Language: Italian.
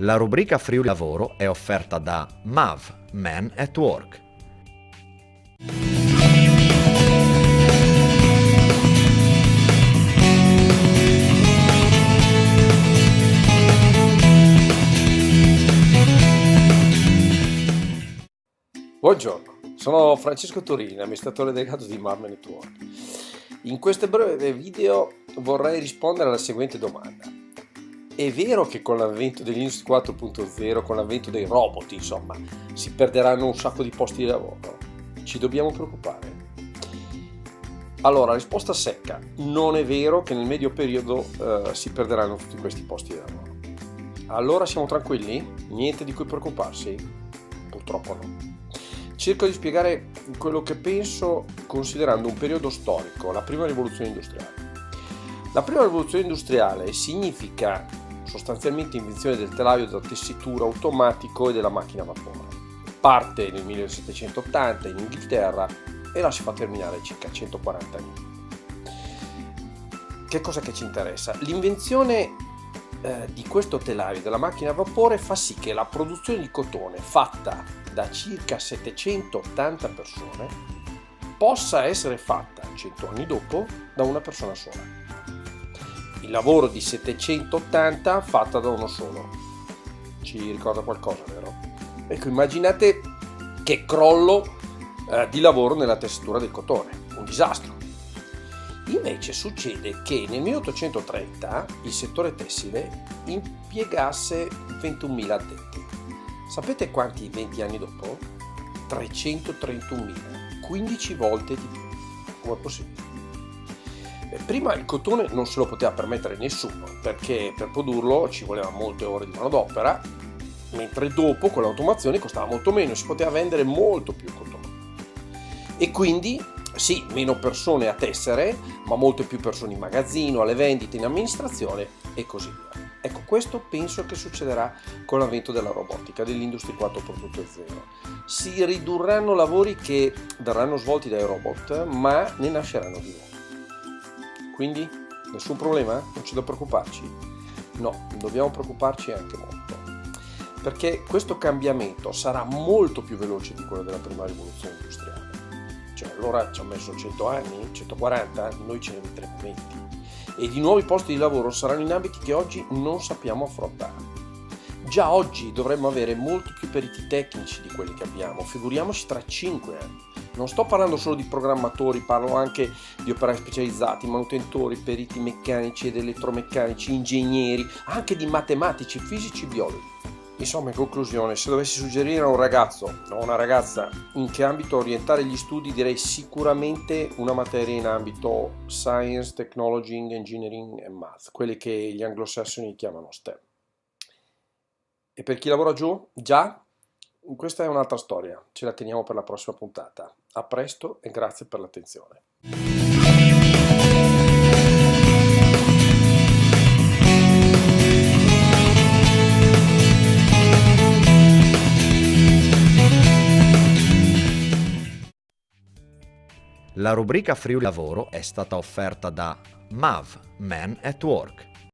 La rubrica Friuli Lavoro è offerta da MAV, Men at Work. Buongiorno, sono Francesco Torini, amministratore delegato di MAV Men at Work. In questo breve video vorrei rispondere alla seguente domanda. È vero che con l'avvento dell'Industria 4.0, con l'avvento dei robot, insomma, si perderanno un sacco di posti di lavoro? Ci dobbiamo preoccupare? Allora, risposta secca. Non è vero che nel medio periodo si perderanno tutti questi posti di lavoro. Allora siamo tranquilli? Niente di cui preoccuparsi? Purtroppo no. Cerco di spiegare quello che penso considerando un periodo storico, la prima rivoluzione industriale. La prima rivoluzione industriale significa sostanzialmente invenzione del telaio da tessitura automatico e della macchina a vapore. Parte nel 1780 in Inghilterra e la si fa terminare circa 140 anni. Che cosa che ci interessa? L'invenzione di questo telaio della macchina a vapore fa sì che la produzione di cotone fatta da circa 780 persone possa essere fatta 100 anni dopo da una persona sola. Il lavoro di 780 fatta da uno solo. Ci ricorda qualcosa, vero? Ecco, immaginate che crollo di lavoro nella tessitura del cotone, un disastro. Invece succede che nel 1830 il settore tessile impiegasse 21.000 addetti. Sapete quanti 20 anni dopo? 331.000, 15 volte di più. Come è possibile? Prima il cotone non se lo poteva permettere nessuno, perché per produrlo ci voleva molte ore di manodopera, mentre dopo con l'automazione costava molto meno e si poteva vendere molto più cotone. E quindi sì, meno persone a tessere, ma molte più persone in magazzino, alle vendite, in amministrazione e così via. Ecco, questo penso che succederà con l'avvento della robotica, dell'Industria 4.0. Si ridurranno lavori che verranno svolti dai robot, ma ne nasceranno di nuovi. Quindi nessun problema? Non c'è da preoccuparci? No, dobbiamo preoccuparci anche molto, perché questo cambiamento sarà molto più veloce di quello della prima rivoluzione industriale. Cioè, allora ci ha messo 100 anni, 140, noi ce ne metteremo 20. E di nuovi posti di lavoro saranno in ambiti che oggi non sappiamo affrontare. Già oggi dovremmo avere molti più periti tecnici di quelli che abbiamo, figuriamoci tra 5 anni. Non sto parlando solo di programmatori, parlo anche di operai specializzati, manutentori, periti meccanici ed elettromeccanici, ingegneri, anche di matematici, fisici, biologi. Insomma, in conclusione, se dovessi suggerire a un ragazzo o a una ragazza in che ambito orientare gli studi, direi sicuramente una materia in ambito Science, Technology, Engineering e Math, quelli che gli anglosassoni chiamano STEM. E per chi lavora già, questa è un'altra storia, ce la teniamo per la prossima puntata. A presto e grazie per l'attenzione. La rubrica Friuli Lavoro è stata offerta da MAV, Men at Work.